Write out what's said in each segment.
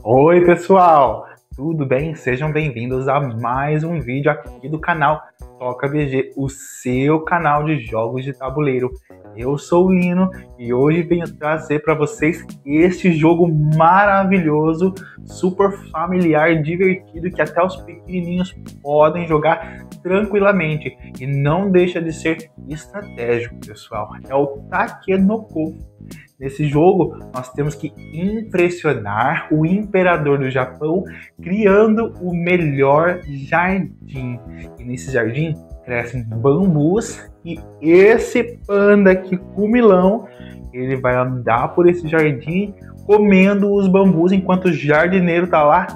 Oi, pessoal! Tudo bem? Sejam bem-vindos a mais um vídeo aqui do canal Toca BG, o seu canal de jogos de tabuleiro. Eu sou o Lino e hoje venho trazer para vocês este jogo maravilhoso, super familiar, divertido, que até os pequenininhos podem jogar tranquilamente. E não deixa de ser estratégico, pessoal. É o Takenoko. Nesse jogo, nós temos que impressionar o imperador do Japão criando o melhor jardim. E nesse jardim crescem bambus e esse panda aqui, comilão, ele vai andar por esse jardim comendo os bambus enquanto o jardineiro está lá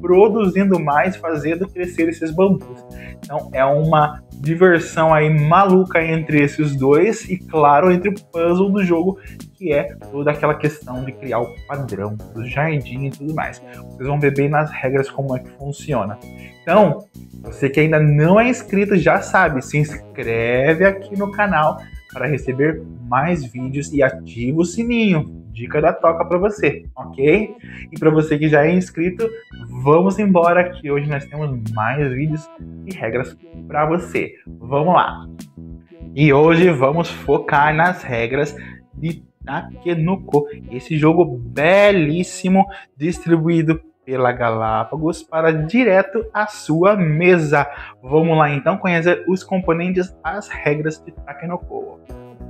produzindo mais, fazendo crescer esses bambus. Então é uma diversão aí maluca entre esses dois e, claro, entre o puzzle do jogo, que é toda aquela questão de criar o padrão do jardim e tudo mais. Vocês vão ver bem nas regras como é que funciona. Então, você que ainda não é inscrito já sabe, se inscreve aqui no canal para receber mais vídeos e ativa o sininho. Dica da Toca para você, ok? E para você que já é inscrito, vamos embora que hoje nós temos mais vídeos e regras para você. Vamos lá! E hoje vamos focar nas regras de Takenoko, esse jogo belíssimo distribuído pela Galápagos para direto à sua mesa. Vamos lá então conhecer os componentes, as regras de Takenoko.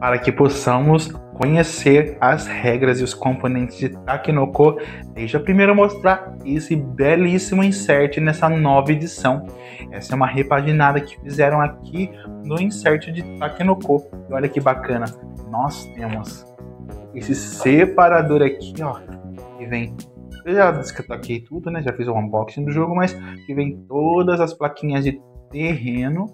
Para que possamos conhecer as regras e os componentes de Takenoko, deixa eu primeiro mostrar esse belíssimo insert nessa nova edição. Essa é uma repaginada que fizeram aqui no insert de Takenoko. E olha que bacana, nós temos esse separador aqui, ó, que vem... Eu já destaquei tudo, né? Já fiz o unboxing do jogo, mas que vem todas as plaquinhas de terreno.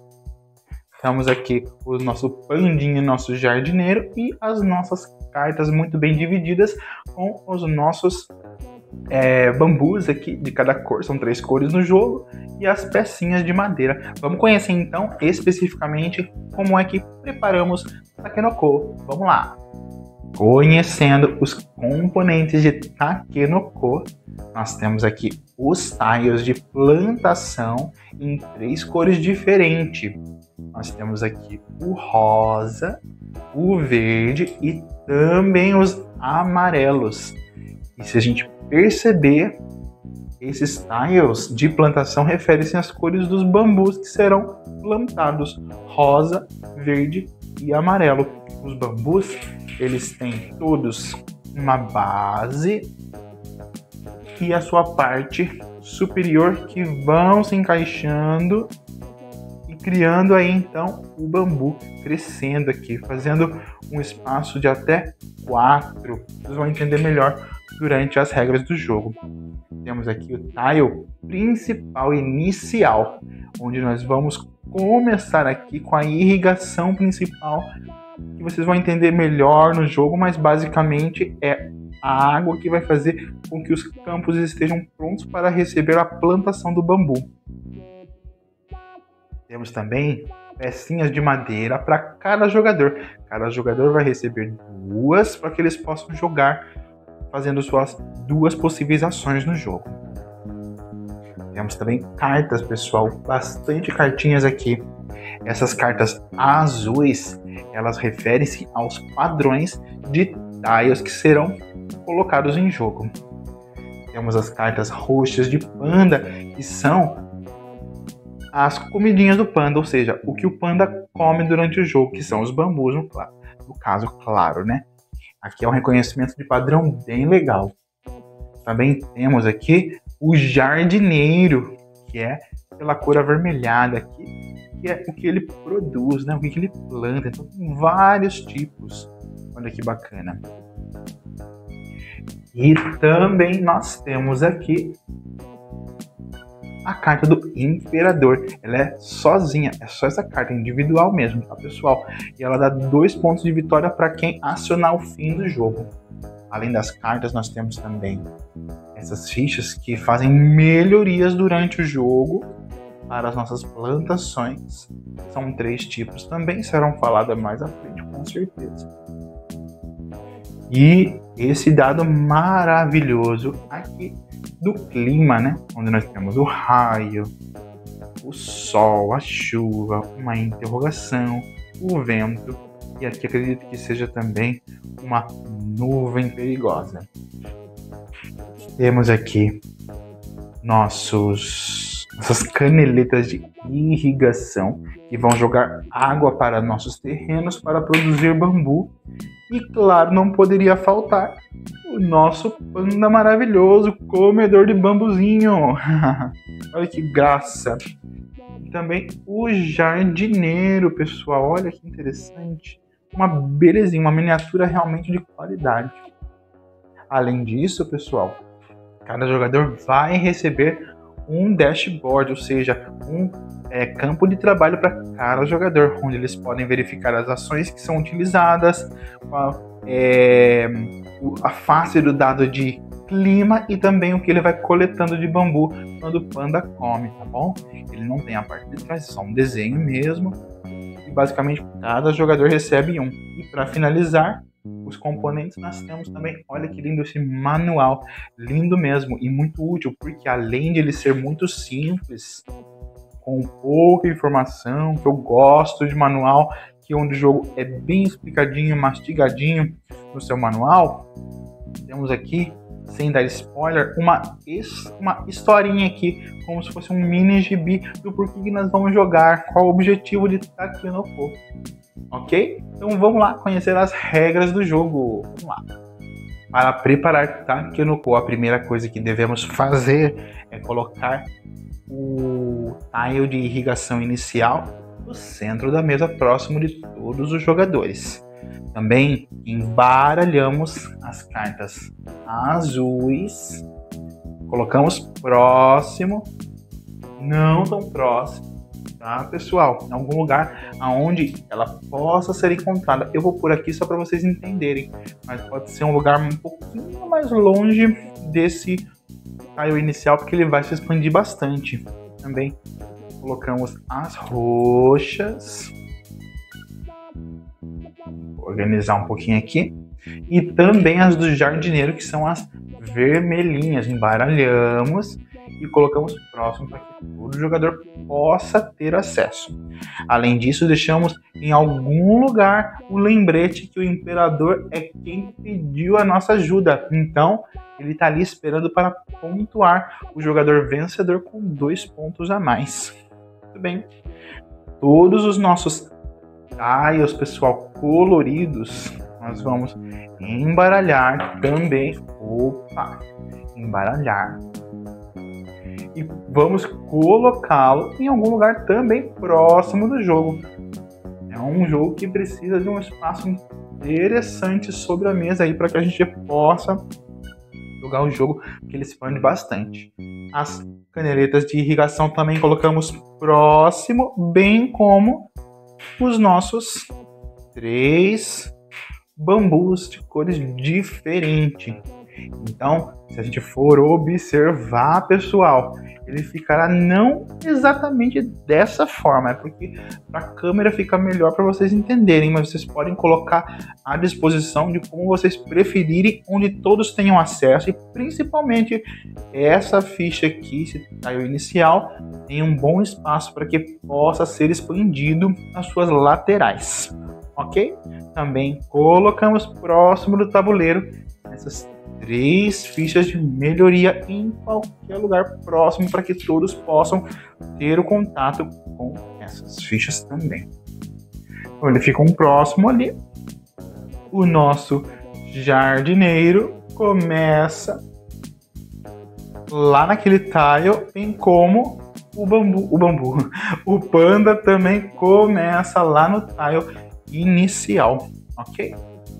Temos aqui o nosso pandinho, nosso jardineiro e as nossas cartas muito bem divididas com os nossos bambus aqui de cada cor. São 3 cores no jogo e as pecinhas de madeira. Vamos conhecer então especificamente como é que preparamos Takenoko. Vamos lá! Conhecendo os componentes de Takenoko, nós temos aqui os tiles de plantação em 3 cores diferentes. Nós temos aqui o rosa, o verde e também os amarelos. E se a gente perceber, esses tiles de plantação referem-se às cores dos bambus que serão plantados: rosa, verde e amarelo. Os bambus, eles têm todos uma base e a sua parte superior que vão se encaixando e criando aí então o bambu crescendo aqui, fazendo um espaço de até 4. Vocês vão entender melhor durante as regras do jogo. Temos aqui o tile principal inicial, onde nós vamos começar aqui com a irrigação principal, que vocês vão entender melhor no jogo, mas basicamente é a água que vai fazer com que os campos estejam prontos para receber a plantação do bambu. Temos também pecinhas de madeira para cada jogador. Cada jogador vai receber 2 para que eles possam jogar, fazendo suas 2 possíveis ações no jogo. Temos também cartas, pessoal, bastante cartinhas aqui. Essas cartas azuis, elas referem-se aos padrões de tiles que serão colocados em jogo. Temos as cartas roxas de panda, que são as comidinhas do panda, ou seja, o que o panda come durante o jogo, que são os bambus, no caso, claro, né? Aqui é um reconhecimento de padrão bem legal. Também temos aqui o jardineiro, que é pela cor avermelhada aqui, que é o que ele produz, né? O que ele planta. Então tem vários tipos. Olha que bacana. E também nós temos aqui a carta do imperador. Ela é sozinha, é só essa carta individual mesmo, tá, pessoal? E ela dá 2 pontos de vitória para quem acionar o fim do jogo. Além das cartas, nós temos também essas fichas que fazem melhorias durante o jogo para as nossas plantações. São 3 tipos, também serão faladas mais à frente, com certeza. E esse dado maravilhoso aqui do clima, né? Onde nós temos o raio, o sol, a chuva, uma interrogação, o vento. E aqui acredito que seja também uma nuvem perigosa. Temos aqui nossas caneletas de irrigação que vão jogar água para nossos terrenos para produzir bambu. E claro, não poderia faltar o nosso panda maravilhoso, comedor de bambuzinho. Olha que graça. E também o jardineiro, pessoal. Olha que interessante. Uma belezinha, uma miniatura realmente de qualidade. Além disso, pessoal, cada jogador vai receber um dashboard, ou seja, um campo de trabalho para cada jogador, onde eles podem verificar as ações que são utilizadas, a face do dado de clima e também o que ele vai coletando de bambu quando o panda come, tá bom? Ele não tem a parte de trás, é só um desenho mesmo. E basicamente cada jogador recebe um. E para finalizar, os componentes nós temos também, olha que lindo esse manual, lindo mesmo e muito útil, porque além de ele ser muito simples, com pouca informação, que eu gosto de manual, que onde o jogo é bem explicadinho, mastigadinho no seu manual, temos aqui, sem dar spoiler, uma historinha aqui, como se fosse um mini gibi do porquê que nós vamos jogar, qual o objetivo de Takenoko. Ok? Então vamos lá conhecer as regras do jogo. Vamos lá. Para preparar Takenoko, a primeira coisa que devemos fazer é colocar o tile de irrigação inicial no centro da mesa, próximo de todos os jogadores. Também embaralhamos as cartas azuis, colocamos próximo, não tão próximo, tá, pessoal? Em algum lugar onde ela possa ser encontrada. Eu vou por aqui só para vocês entenderem, mas pode ser um lugar um pouquinho mais longe desse tile inicial, porque ele vai se expandir bastante. Também colocamos as roxas. Vou organizar um pouquinho aqui. E também as do jardineiro, que são as vermelhinhas. Embaralhamos e colocamos próximo para que todo jogador possa ter acesso. Além disso, deixamos em algum lugar o lembrete que o imperador é quem pediu a nossa ajuda. Então, ele está ali esperando para pontuar o jogador vencedor com 2 pontos a mais. Muito bem. Todos os nossos tiles, pessoal, coloridos, nós vamos embaralhar também. Opa! Embaralhar. E vamos colocá-lo em algum lugar também próximo do jogo. É um jogo que precisa de um espaço interessante sobre a mesa aí para que a gente possa jogar o jogo, que ele expande bastante. As caneletas de irrigação também colocamos próximo, bem como os nossos 3 bambus de cores diferentes. Então, se a gente for observar, pessoal, ele ficará não exatamente dessa forma, é porque a câmera fica melhor para vocês entenderem, mas vocês podem colocar à disposição de como vocês preferirem, onde todos tenham acesso, e principalmente essa ficha aqui, esse tile inicial, tem um bom espaço para que possa ser expandido nas suas laterais, ok? Também colocamos próximo do tabuleiro essas 3 fichas de melhoria em qualquer lugar próximo para que todos possam ter o contato com essas fichas também. Então ele fica um próximo ali. O nosso jardineiro começa lá naquele tile, bem como o panda também começa lá no tile inicial, ok?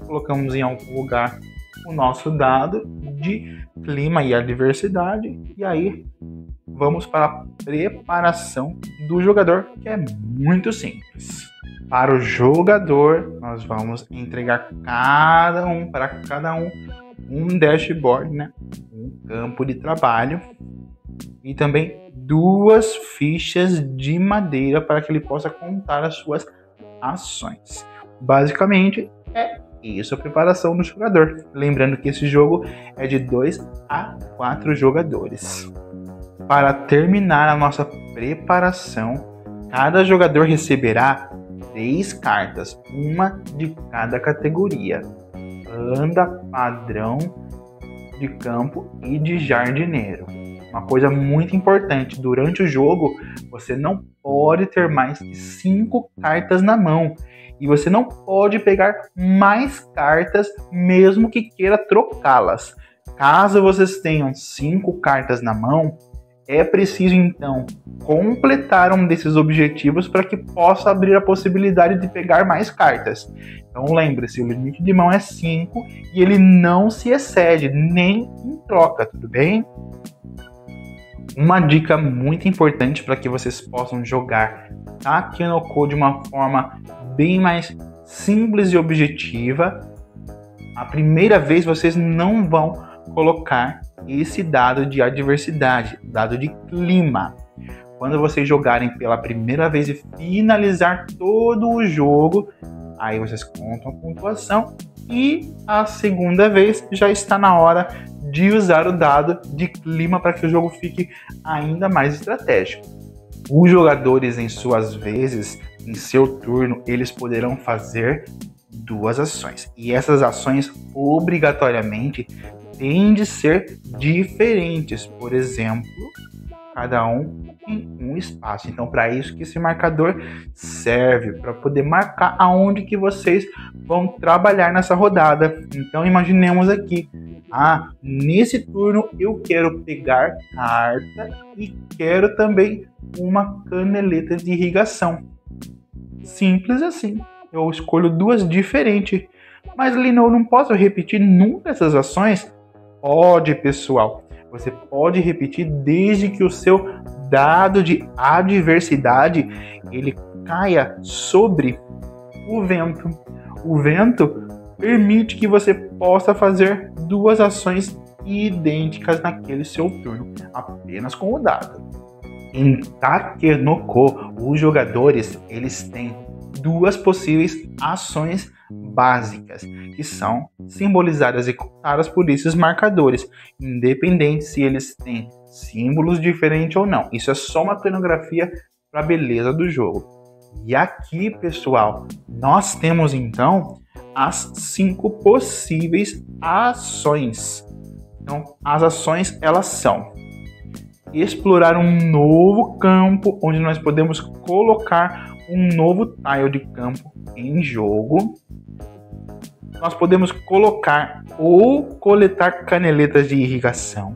Colocamos em algum lugar o nosso dado de clima e adversidade, e aí vamos para a preparação do jogador, que é muito simples. Para o jogador, nós vamos entregar para cada um dashboard, né? Um campo de trabalho e também 2 fichas de madeira para que ele possa contar as suas ações. Basicamente, é Isso é a preparação do jogador. Lembrando que esse jogo é de 2 a 4 jogadores. Para terminar a nossa preparação, cada jogador receberá 3 cartas, uma de cada categoria: panda, padrão de campo e de jardineiro. Uma coisa muito importante, durante o jogo você não pode ter mais que 5 cartas na mão. E você não pode pegar mais cartas mesmo que queira trocá-las. Caso vocês tenham 5 cartas na mão, é preciso então completar um desses objetivos para que possa abrir a possibilidade de pegar mais cartas. Então lembre-se, o limite de mão é 5 e ele não se excede, nem em troca, tudo bem? Uma dica muito importante para que vocês possam jogar Takenoko de uma forma bem mais simples e objetiva: a primeira vez vocês não vão colocar esse dado de adversidade, dado de clima. Quando vocês jogarem pela primeira vez e finalizar todo o jogo, aí vocês contam a pontuação e a segunda vez já está na hora de usar o dado de clima para que o jogo fique ainda mais estratégico. Os jogadores, em suas vezes, em seu turno, eles poderão fazer 2 ações. E essas ações, obrigatoriamente, têm de ser diferentes. Por exemplo, cada um em um espaço. Então, para isso que esse marcador serve, para poder marcar aonde que vocês vão trabalhar nessa rodada. Então, imaginemos aqui: nesse turno eu quero pegar carta e quero também uma caneleta de irrigação. Simples assim. Eu escolho 2 diferentes. Mas, Lino, eu não posso repetir nunca essas ações? Pode, pessoal. Você pode repetir desde que o seu dado de adversidade ele caia sobre o vento. O vento permite que você possa fazer 2 ações idênticas naquele seu turno, apenas com o dado. Em Takenoko, os jogadores eles têm 2 possíveis ações básicas, que são simbolizadas e contadas por esses marcadores, independente se eles têm símbolos diferentes ou não. Isso é só uma cenografia para a beleza do jogo. E aqui, pessoal, nós temos então as 5 possíveis ações. Então, as ações elas são: explorar um novo campo, onde nós podemos colocar um novo tile de campo em jogo. Nós podemos colocar ou coletar caneletas de irrigação.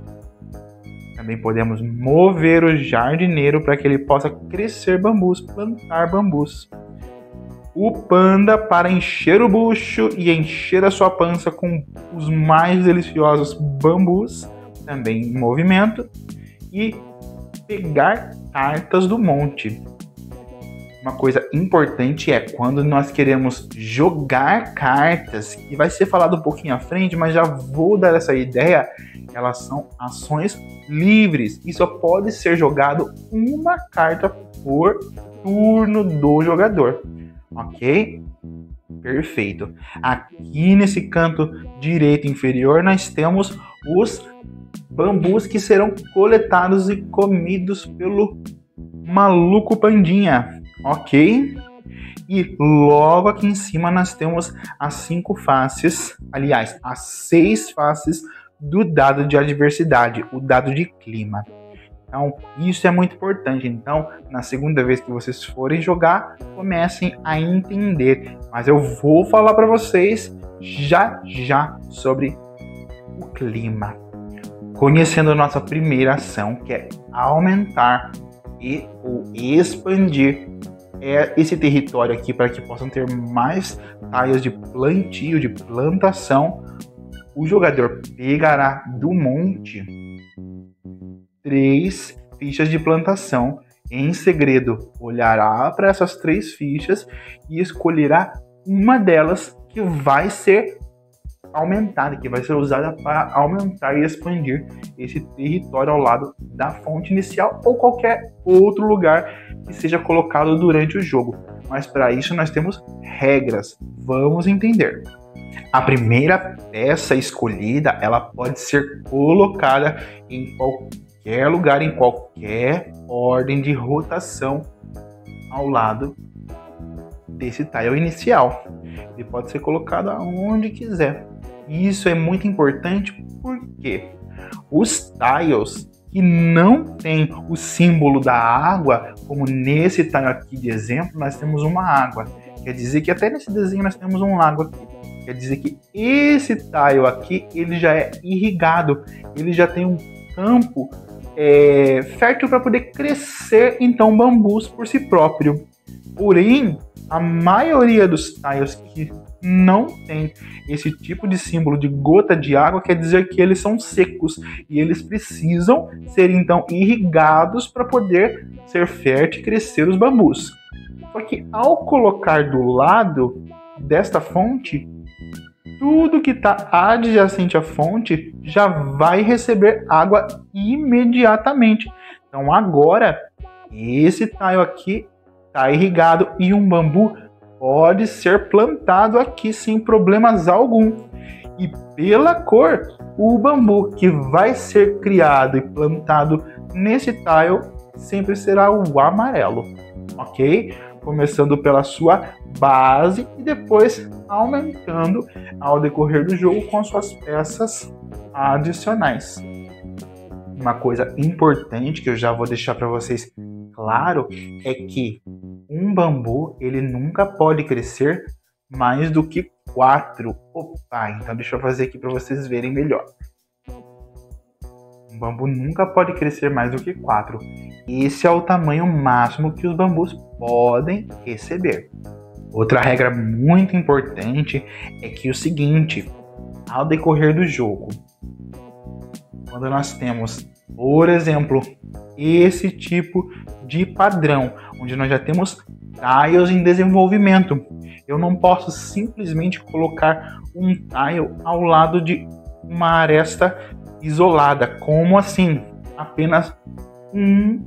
Também podemos mover o jardineiro para que ele possa crescer bambus, plantar bambus. O panda para encher o bucho e encher a sua pança com os mais deliciosos bambus, também em movimento. E pegar cartas do monte. Uma coisa importante é quando nós queremos jogar cartas, que vai ser falado um pouquinho à frente, mas já vou dar essa ideia, elas são ações livres e só pode ser jogado uma carta por turno do jogador, ok? Perfeito. Aqui nesse canto direito inferior nós temos os bambus que serão coletados e comidos pelo maluco pandinha, ok? E logo aqui em cima nós temos as 5 faces, aliás, as 6 faces do dado de adversidade, o dado de clima. Então, isso é muito importante. Então, na segunda vez que vocês forem jogar, comecem a entender. Mas eu vou falar para vocês já sobre o clima. Conhecendo a nossa primeira ação, que é aumentar ou expandir esse território aqui para que possam ter mais tiles de plantio, de plantação, o jogador pegará do monte 3 fichas de plantação. Em segredo, olhará para essas 3 fichas e escolherá uma delas que vai ser aumentada, que vai ser usada para aumentar e expandir esse território ao lado da fonte inicial ou qualquer outro lugar que seja colocado durante o jogo. Mas para isso nós temos regras. Vamos entender. A primeira peça escolhida, ela pode ser colocada em qualquer lugar, em qualquer ordem de rotação ao lado desse tile inicial. Ele pode ser colocado aonde quiser. E isso é muito importante porque os tiles que não tem o símbolo da água, como nesse tile aqui de exemplo, nós temos uma água. Quer dizer que até nesse desenho nós temos um lago aqui. Quer dizer que esse tile aqui, ele já é irrigado, ele já tem um campo fértil para poder crescer, então, bambus por si próprio. Porém, a maioria dos tiles que não tem esse tipo de símbolo de gota de água, quer dizer que eles são secos e eles precisam ser, então, irrigados para poder ser fértil e crescer os bambus. Só que ao colocar do lado desta fonte, tudo que está adjacente à fonte já vai receber água imediatamente. Então agora, esse tile aqui está irrigado e um bambu pode ser plantado aqui sem problemas algum. E pela cor, o bambu que vai ser criado e plantado nesse tile sempre será o amarelo, ok? Começando pela sua base e depois aumentando ao decorrer do jogo com suas peças adicionais. Uma coisa importante que eu já vou deixar para vocês claro é que um bambu ele nunca pode crescer mais do que 4. Opa, então deixa eu fazer aqui para vocês verem melhor. Um bambu nunca pode crescer mais do que 4. Esse é o tamanho máximo que os bambus podem receber. Outra regra muito importante é que o seguinte, ao decorrer do jogo, quando nós temos, por exemplo, esse tipo de padrão, onde nós já temos tiles em desenvolvimento, eu não posso simplesmente colocar um tile ao lado de uma aresta isolada. Como assim? Apenas um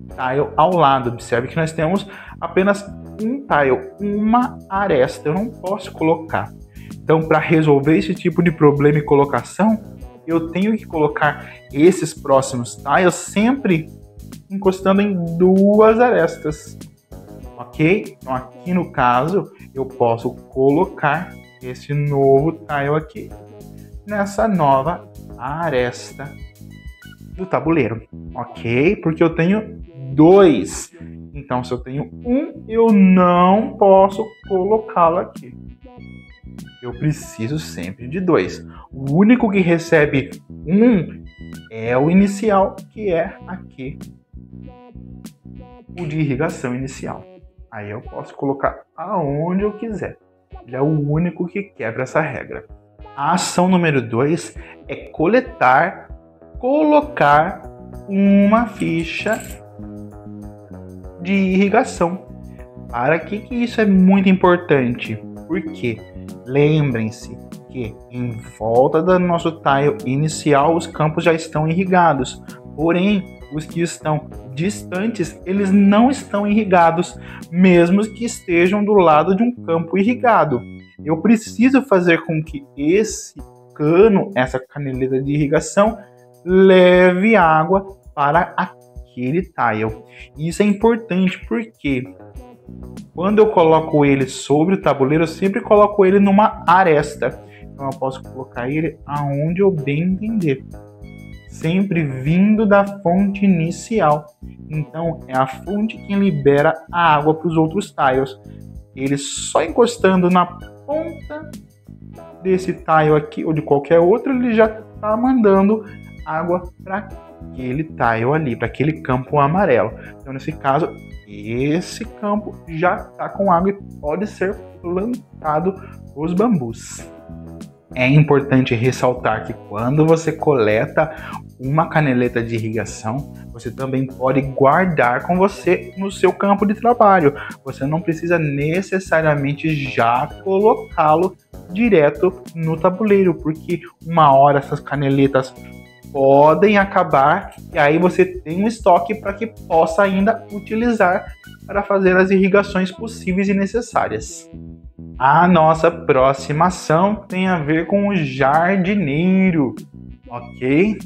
tile ao lado. Observe que nós temos apenas um tile, uma aresta. Eu não posso colocar. Então, para resolver esse tipo de problema e colocação, eu tenho que colocar esses próximos tiles sempre encostando em 2 arestas. Ok? Então, aqui no caso, eu posso colocar esse novo tile aqui nessa nova aresta do tabuleiro, ok? Porque eu tenho 2. Então, se eu tenho um, eu não posso colocá-lo aqui. Eu preciso sempre de 2. O único que recebe um é o inicial, que é aqui o de irrigação inicial. Aí eu posso colocar aonde eu quiser. Ele é o único que quebra essa regra. A ação número 2 é colocar uma ficha de irrigação. Para que isso é muito importante? Porque lembrem-se que em volta do nosso tile inicial os campos já estão irrigados. Porém, os que estão distantes, eles não estão irrigados, mesmo que estejam do lado de um campo irrigado. Eu preciso fazer com que esse cano, essa canaleta de irrigação, leve água para aquele tile. Isso é importante porque quando eu coloco ele sobre o tabuleiro, eu sempre coloco ele numa aresta. Então eu posso colocar ele aonde eu bem entender. Sempre vindo da fonte inicial. Então é a fonte quem libera a água para os outros tiles. Ele só encostando na ponta desse tile aqui ou de qualquer outro, ele já está mandando água para aquele tile ali, para aquele campo amarelo. Então nesse caso, esse campo já está com água e pode ser plantado os bambus. É importante ressaltar que quando você coleta uma canaleta de irrigação, você também pode guardar com você no seu campo de trabalho. Você não precisa necessariamente já colocá-lo direto no tabuleiro, porque uma hora essas canaletas podem acabar e aí você tem um estoque para que possa ainda utilizar para fazer as irrigações possíveis e necessárias. A nossa próxima ação tem a ver com o jardineiro, ok?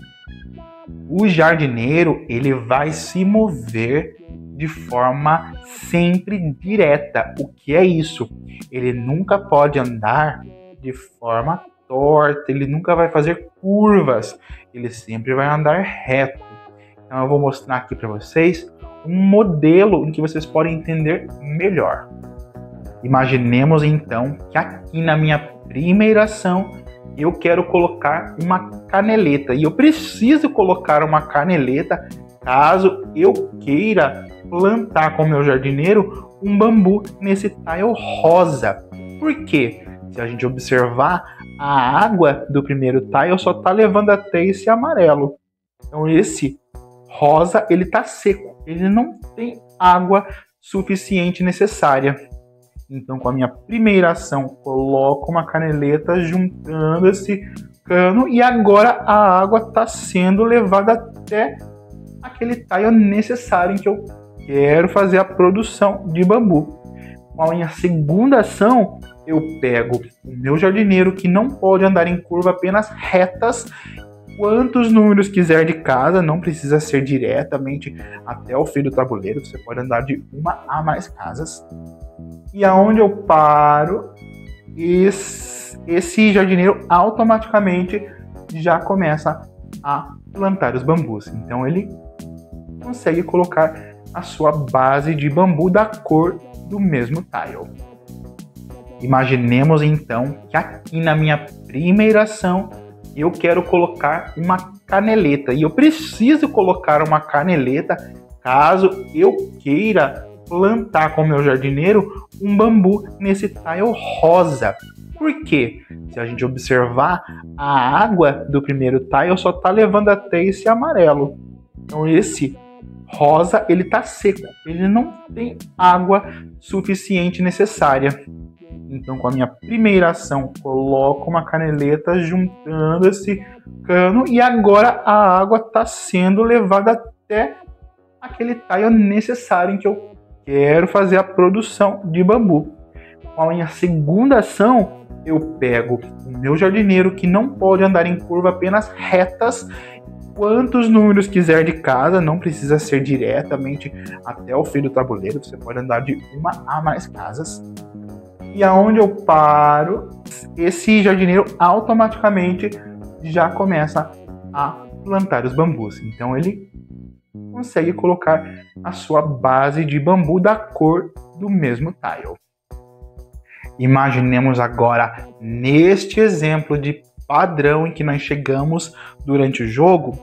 O jardineiro, ele vai se mover de forma sempre direta. O que é isso? Ele nunca pode andar de forma torta, ele nunca vai fazer curvas, ele sempre vai andar reto. Então eu vou mostrar aqui para vocês um modelo em que vocês podem entender melhor. Imaginemos então que aqui na minha primeira ação eu quero colocar uma caneleta e eu preciso colocar uma caneleta caso eu queira plantar com o meu jardineiro um bambu nesse tile rosa. Por quê? Se a gente observar, a água do primeiro tile só está levando até esse amarelo. Então esse rosa ele está seco, ele não tem água suficiente necessária. Então, com a minha primeira ação, coloco uma caneleta juntando esse cano e agora a água está sendo levada até aquele tile necessário em que eu quero fazer a produção de bambu. Com a minha segunda ação, eu pego o meu jardineiro que não pode andar em curva, apenas retas, quantos números quiser de casa, não precisa ser diretamente até o fim do tabuleiro, você pode andar de uma a mais casas. E aonde eu paro, esse jardineiro automaticamente já começa a plantar os bambus. Então ele consegue colocar a sua base de bambu da cor do mesmo tile. Imaginemos então que aqui na minha primeira ação eu quero colocar uma caneleta e eu preciso colocar uma caneleta caso eu queira plantar com o meu jardineiro um bambu nesse tile rosa. Por quê? Se a gente observar, a água do primeiro tile só está levando até esse amarelo. Então esse rosa ele está seco, ele não tem água suficiente necessária. Então, com a minha primeira ação, coloco uma caneleta juntando esse cano e agora a água está sendo levada até aquele tile necessário em que eu quero fazer a produção de bambu. Com a minha segunda ação, eu pego o meu jardineiro que não pode andar em curva, apenas retas, quantos números quiser de casa, não precisa ser diretamente até o fim do tabuleiro, você pode andar de uma a mais casas. E aonde eu paro, esse jardineiro automaticamente já começa a plantar os bambus. Então ele consegue colocar a sua base de bambu da cor do mesmo tile. Imaginemos agora, neste exemplo de padrão em que nós chegamos durante o jogo,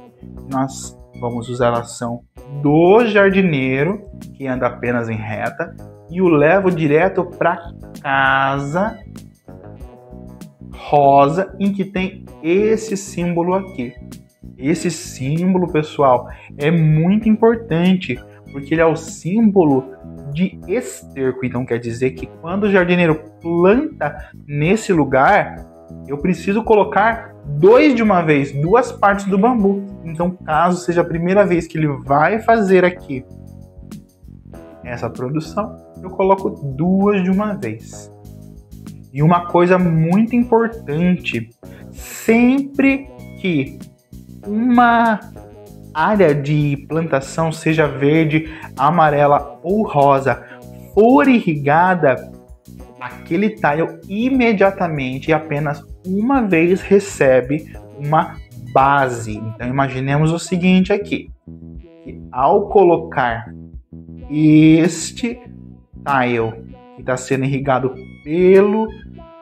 nós vamos usar a ação do jardineiro, que anda apenas em reta, e o levo direto para casa rosa, em que tem esse símbolo aqui. Esse símbolo, pessoal, é muito importante, porque ele é o símbolo de esterco. Então quer dizer que quando o jardineiro planta nesse lugar, eu preciso colocar dois de uma vez, duas partes do bambu. Então, caso seja a primeira vez que ele vai fazer aqui essa produção, eu coloco duas de uma vez. E uma coisa muito importante, sempre que uma área de plantação, seja verde, amarela ou rosa, for irrigada, aquele tile imediatamente e apenas uma vez recebe uma base. Então imaginemos o seguinte aqui, que ao colocar este tile que está sendo irrigado pelo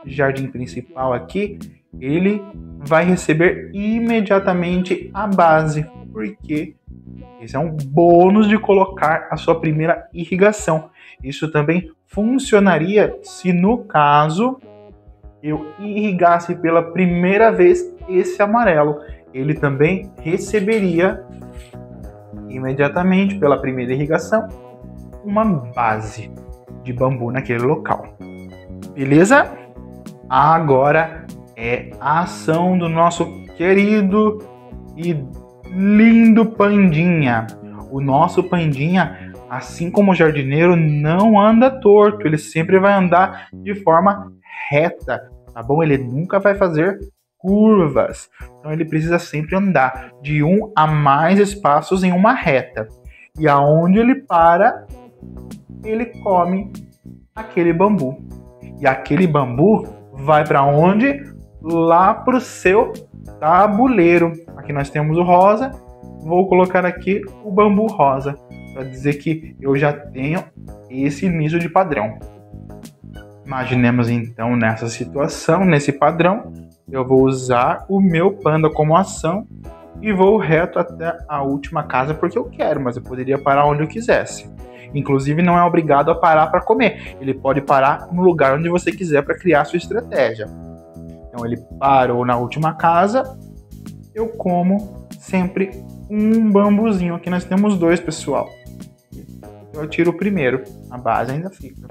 jardim principal aqui, ele vai receber imediatamente a base, porque esse é um bônus de colocar a sua primeira irrigação. Isso também funcionaria se no caso eu irrigasse pela primeira vez esse amarelo. Ele também receberia imediatamente pela primeira irrigação uma base de bambu naquele local. Beleza? Agora é a ação do nosso querido e lindo Pandinha. O nosso Pandinha Assim como o jardineiro não anda torto, ele sempre vai andar de forma reta, tá bom? Ele nunca vai fazer curvas. Então ele precisa sempre andar de 1 a mais espaços em uma reta. E aonde ele para, ele come aquele bambu. E aquele bambu vai para onde? Lá para o seu tabuleiro. Aqui nós temos o rosa. Vou colocar aqui o bambu rosa, para dizer que eu já tenho esse início de padrão. Imaginemos então nessa situação, nesse padrão, eu vou usar o meu panda como ação e vou reto até a última casa porque eu quero, mas eu poderia parar onde eu quisesse. Inclusive não é obrigado a parar para comer, ele pode parar no lugar onde você quiser para criar sua estratégia. Então ele parou na última casa, eu como sempre um bambuzinho. Aqui nós temos 2, pessoal. Eu tiro o primeiro, a base ainda fica.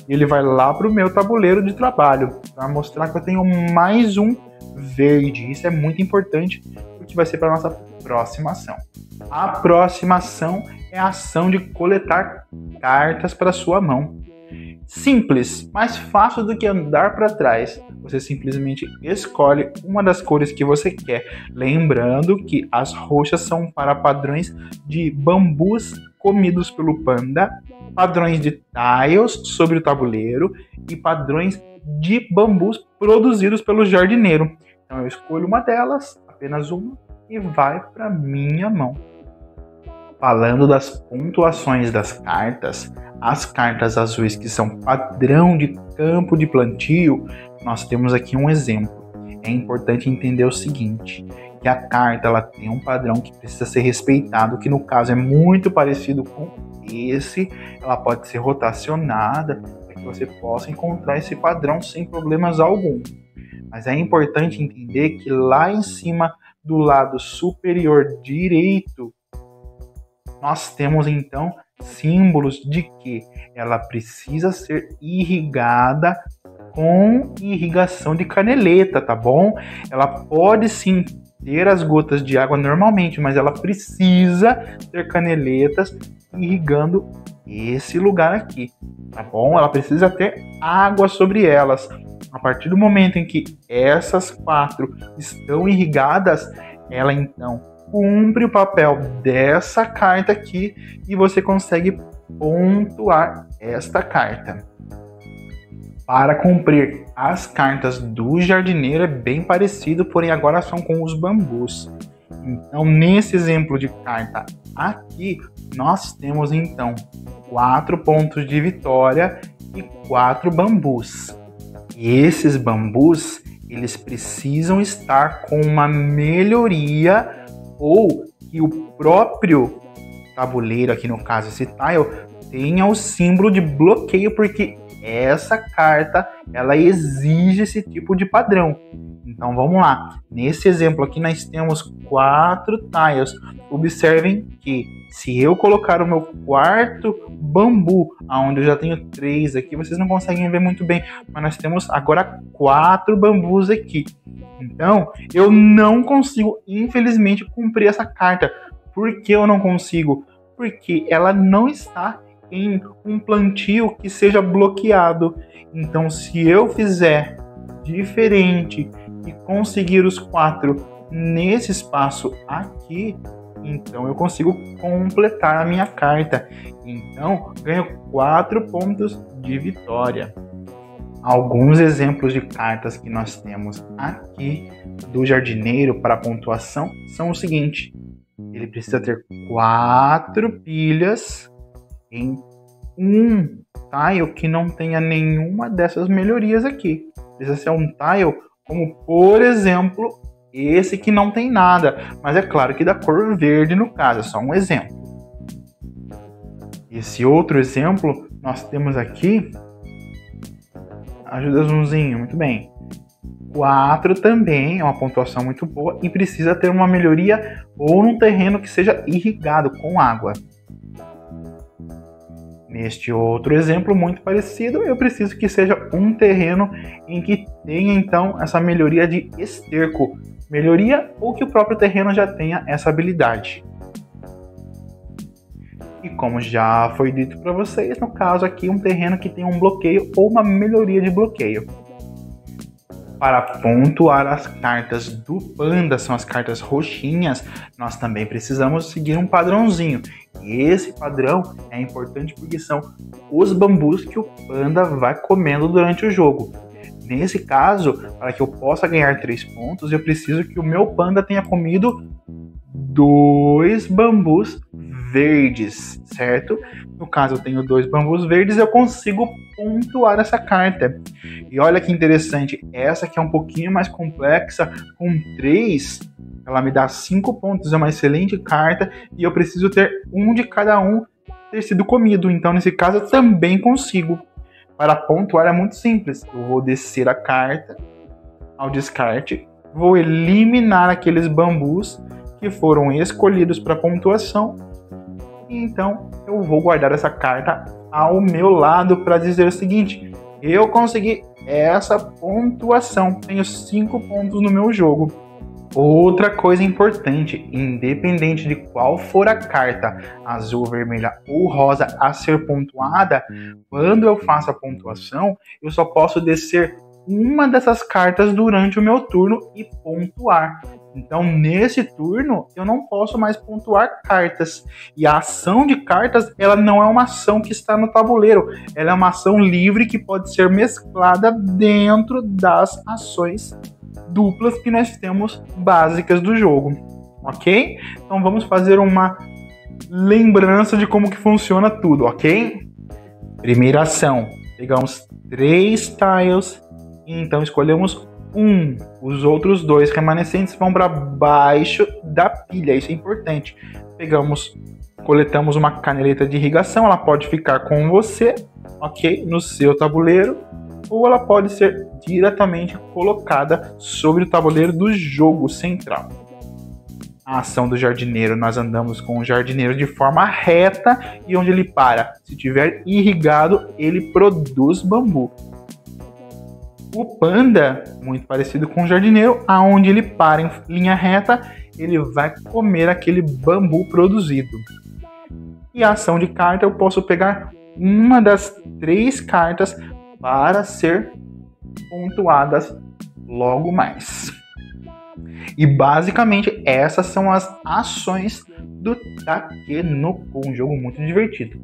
E ele vai lá para o meu tabuleiro de trabalho, para mostrar que eu tenho mais um verde. Isso é muito importante, porque vai ser para a nossa próxima ação. A próxima ação é a ação de coletar cartas para sua mão. Simples, mais fácil do que andar para trás. Você simplesmente escolhe uma das cores que você quer. Lembrando que as roxas são para padrões de bambus comidos pelo panda, padrões de tiles sobre o tabuleiro e padrões de bambus produzidos pelo jardineiro. Então eu escolho uma delas, apenas uma, e vai para minha mão. Falando das pontuações das cartas, as cartas azuis que são padrão de campo de plantio, nós temos aqui um exemplo. É importante entender o seguinte, que a carta ela tem um padrão que precisa ser respeitado, que no caso é muito parecido com esse. Ela pode ser rotacionada para que você possa encontrar esse padrão sem problemas algum. Mas é importante entender que lá em cima do lado superior direito, nós temos então símbolos de que ela precisa ser irrigada com irrigação de caneleta, tá bom? Ela pode sim ter as gotas de água normalmente, mas ela precisa ter caneletas irrigando esse lugar aqui, tá bom? Ela precisa ter água sobre elas. A partir do momento em que essas 4 estão irrigadas, ela então cumpre o papel dessa carta aqui e você consegue pontuar esta carta. Para cumprir as cartas do jardineiro é bem parecido, porém agora são com os bambus. Então, nesse exemplo de carta aqui, nós temos então 4 pontos de vitória e 4 bambus. E esses bambus, eles precisam estar com uma melhoria ou que o próprio tabuleiro, aqui no caso esse tile, tenha o símbolo de bloqueio, porque essa carta ela exige esse tipo de padrão. Então vamos lá, nesse exemplo aqui nós temos 4 tiles. Observem que se eu colocar o meu 4º bambu, onde eu já tenho 3 aqui, vocês não conseguem ver muito bem, mas nós temos agora 4 bambus aqui. Então eu não consigo, infelizmente, cumprir essa carta. Por que eu não consigo? Porque ela não está em um plantio que seja bloqueado. Então se eu fizer diferente e conseguir os 4 nesse espaço aqui, então eu consigo completar a minha carta. Então ganho 4 pontos de vitória. Alguns exemplos de cartas que nós temos aqui do jardineiro para pontuação são o seguinte: ele precisa ter 4 pilhas em um tile que não tenha nenhuma dessas melhorias aqui. Precisa ser um tile como, por exemplo, esse que não tem nada, mas é claro que da cor verde no caso, é só um exemplo. Esse outro exemplo, nós temos aqui, ajuda zoomzinho, muito bem. 4 também é uma pontuação muito boa e precisa ter uma melhoria ou num terreno que seja irrigado com água. Neste outro exemplo muito parecido, eu preciso que seja um terreno em que tenha então essa melhoria de esterco. Melhoria ou que o próprio terreno já tenha essa habilidade. E como já foi dito para vocês, no caso aqui um terreno que tem um bloqueio ou uma melhoria de bloqueio. Para pontuar as cartas do panda, são as cartas roxinhas, nós também precisamos seguir um padrãozinho. E esse padrão é importante porque são os bambus que o panda vai comendo durante o jogo. Nesse caso, para que eu possa ganhar 3 pontos, eu preciso que o meu panda tenha comido 2 bambus verdes, certo? No caso, eu tenho 2 bambus verdes, eu consigo pontuar essa carta. E olha que interessante, essa que é um pouquinho mais complexa, com 3, ela me dá 5 pontos, é uma excelente carta, e eu preciso ter um de cada um ter sido comido. Então, nesse caso, eu também consigo. Para pontuar é muito simples. Eu vou descer a carta ao descarte, vou eliminar aqueles bambus que foram escolhidos para pontuação, e então eu vou guardar essa carta ao meu lado para dizer o seguinte: eu consegui essa pontuação, tenho 5 pontos no meu jogo. Outra coisa importante, independente de qual for a carta, azul, vermelha ou rosa a ser pontuada, quando eu faço a pontuação, eu só posso descer uma dessas cartas durante o meu turno e pontuar. Então, nesse turno, eu não posso mais pontuar cartas. E a ação de cartas, ela não é uma ação que está no tabuleiro. Ela é uma ação livre que pode ser mesclada dentro das ações duplas que nós temos básicas do jogo, ok? Então vamos fazer uma lembrança de como que funciona tudo, ok? Primeira ação, pegamos 3 tiles e então escolhemos um. Os outros 2 remanescentes vão para baixo da pilha, isso é importante. Coletamos uma caneleta de irrigação, ela pode ficar com você, ok? No seu tabuleiro, ou ela pode ser diretamente colocada sobre o tabuleiro do jogo central. A ação do jardineiro, nós andamos com o jardineiro de forma reta e onde ele para, se tiver irrigado, ele produz bambu. O panda, muito parecido com o jardineiro, aonde ele para em linha reta, ele vai comer aquele bambu produzido. E a ação de carta, eu posso pegar uma das 3 cartas para ser pontuadas logo mais. E basicamente essas são as ações do Takenoko, um jogo muito divertido.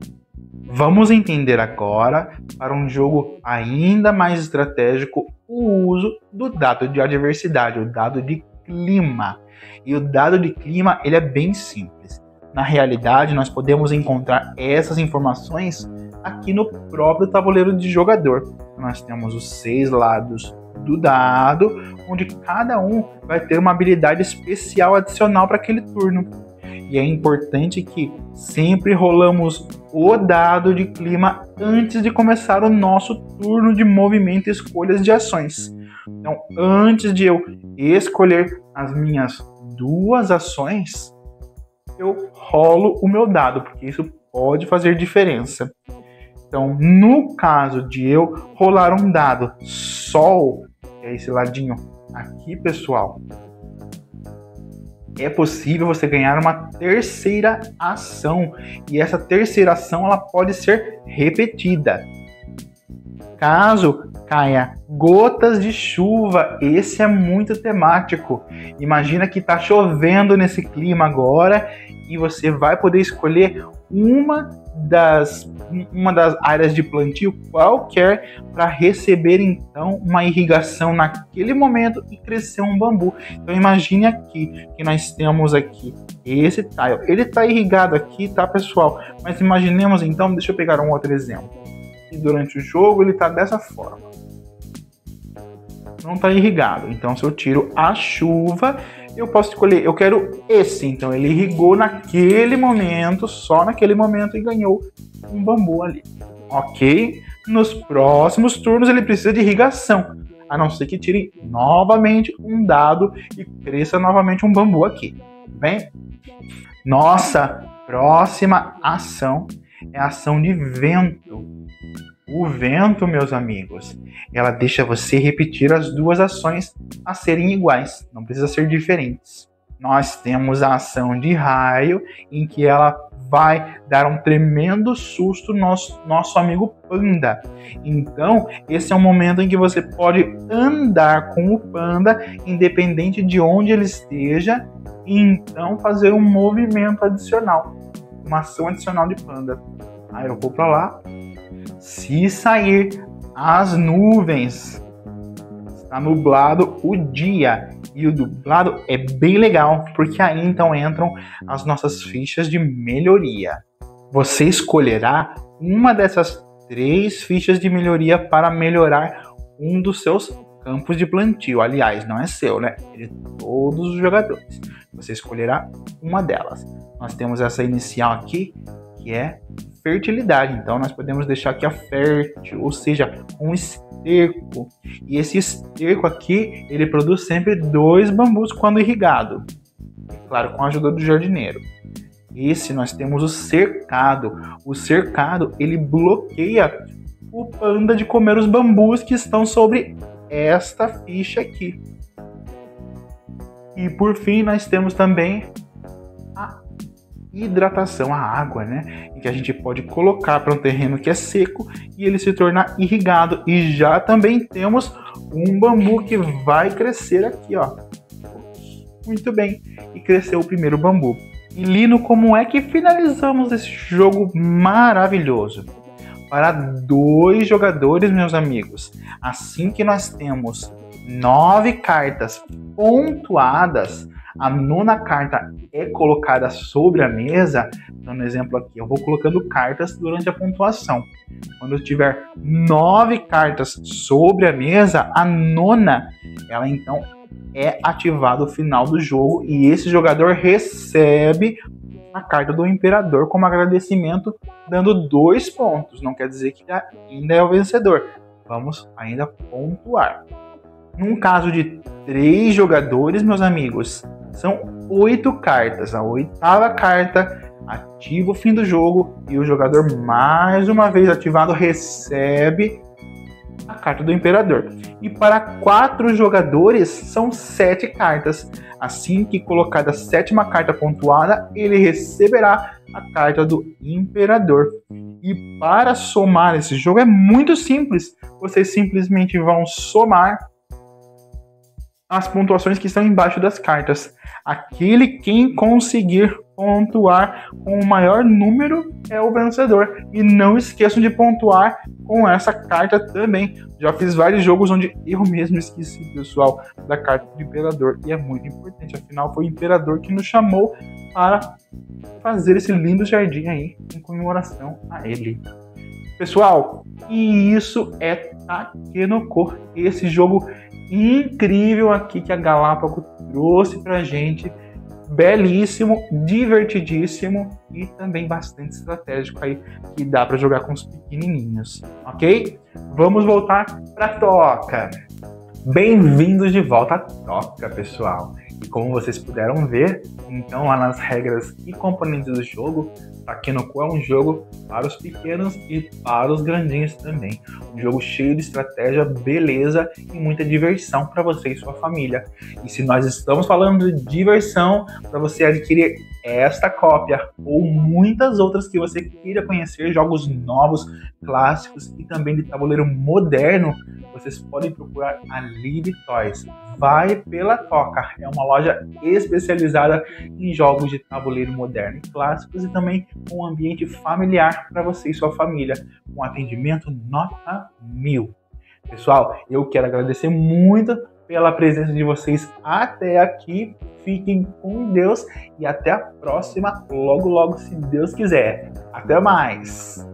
Vamos entender agora, para um jogo ainda mais estratégico, o uso do dado de adversidade, o dado de clima. E o dado de clima, ele é bem simples. Na realidade, nós podemos encontrar essas informações aqui no próprio tabuleiro de jogador. Nós temos os 6 lados do dado, onde cada um vai ter uma habilidade especial adicional para aquele turno. E é importante que sempre rolamos o dado de clima antes de começar o nosso turno de movimento e escolhas de ações. Então, antes de eu escolher as minhas 2 ações, eu rolo o meu dado, porque isso pode fazer diferença. Então, no caso de eu rolar um dado Sol, que é esse ladinho aqui, pessoal, é possível você ganhar uma terceira ação. E essa terceira ação, ela pode ser repetida. Caso caia gotas de chuva, esse é muito temático. Imagina que está chovendo nesse clima agora e você vai poder escolher uma das áreas de plantio qualquer para receber então uma irrigação naquele momento e crescer um bambu. Então imagine aqui que nós temos aqui esse tile, ele está irrigado aqui, tá, pessoal? Mas imaginemos então, deixa eu pegar um outro exemplo. E durante o jogo ele está dessa forma, não está irrigado. Então se eu tiro a chuva, eu posso escolher, eu quero esse. Então ele irrigou naquele momento, só naquele momento, e ganhou um bambu ali, ok? Nos próximos turnos ele precisa de irrigação, a não ser que tire novamente um dado e cresça novamente um bambu aqui, bem? Nossa próxima ação é a ação de vento. O vento, meus amigos, ela deixa você repetir as 2 ações a serem iguais, não precisa ser diferentes. Nós temos a ação de raio, em que ela vai dar um tremendo susto no nosso amigo panda. Então, esse é um momento em que você pode andar com o panda, independente de onde ele esteja, e então fazer um movimento adicional, uma ação adicional de panda. Aí eu vou para lá. Se sair as nuvens, está nublado o dia. E o nublado é bem legal, porque aí então entram as nossas fichas de melhoria. Você escolherá uma dessas 3 fichas de melhoria para melhorar um dos seus campos de plantio. Aliás, não é seu, né? É de todos os jogadores. Você escolherá uma delas. Nós temos essa inicial aqui, que é fertilidade. Então nós podemos deixar aqui a fértil, ou seja, um esterco. E esse esterco aqui, ele produz sempre 2 bambus quando irrigado. Claro, com a ajuda do jardineiro. Esse nós temos o cercado. O cercado, ele bloqueia o panda de comer os bambus que estão sobre esta ficha aqui. E por fim, nós temos também a hidratação, a água, né? Que a gente pode colocar para um terreno que é seco e ele se tornar irrigado. E já também temos um bambu que vai crescer aqui, ó. Muito bem. E cresceu o primeiro bambu. E Lino, como é que finalizamos esse jogo maravilhoso? Para 2 jogadores, meus amigos. Assim que nós temos 9 cartas pontuadas, a 9ª carta é colocada sobre a mesa. Dando um exemplo aqui, eu vou colocando cartas durante a pontuação. Quando eu tiver 9 cartas sobre a mesa, a 9ª, ela então é ativada no final do jogo e esse jogador recebe a carta do Imperador como agradecimento, dando 2 pontos. Não quer dizer que ainda é o vencedor. Vamos ainda pontuar. Num caso de 3 jogadores, meus amigos, são 8 cartas. A 8ª carta ativa o fim do jogo e o jogador, mais uma vez ativado, recebe a carta do Imperador. E para 4 jogadores, são 7 cartas. Assim que colocada a 7ª carta pontuada, ele receberá a carta do Imperador. E para somar esse jogo é muito simples. Vocês simplesmente vão somar as pontuações que estão embaixo das cartas. Quem conseguir pontuar com o maior número é o vencedor. E não esqueçam de pontuar com essa carta também. Já fiz vários jogos onde eu mesmo esqueci, pessoal, da carta do Imperador. E é muito importante, afinal foi o Imperador que nos chamou para fazer esse lindo jardim aí em comemoração a ele. Pessoal, e isso é Takenoko, esse jogo incrível aqui que a Galápagos trouxe pra gente. Belíssimo, divertidíssimo e também bastante estratégico aí, que dá para jogar com os pequenininhos, ok? Vamos voltar para Toca. Bem-vindos de volta à Toca, pessoal. E como vocês puderam ver, então lá nas regras e componentes do jogo, Takenoko é um jogo para os pequenos e para os grandinhos também. Um jogo cheio de estratégia, beleza e muita diversão para você e sua família. E se nós estamos falando de diversão, para você adquirir esta cópia ou muitas outras que você queira conhecer, jogos novos, clássicos e também de tabuleiro moderno, vocês podem procurar a Lib Toys. Vai pela Toca, é uma loja especializada em jogos de tabuleiro moderno e clássicos e também um ambiente familiar para você e sua família, com atendimento nota 1000. Pessoal, eu quero agradecer muito pela presença de vocês até aqui. Fiquem com Deus e até a próxima, logo logo, se Deus quiser. Até mais!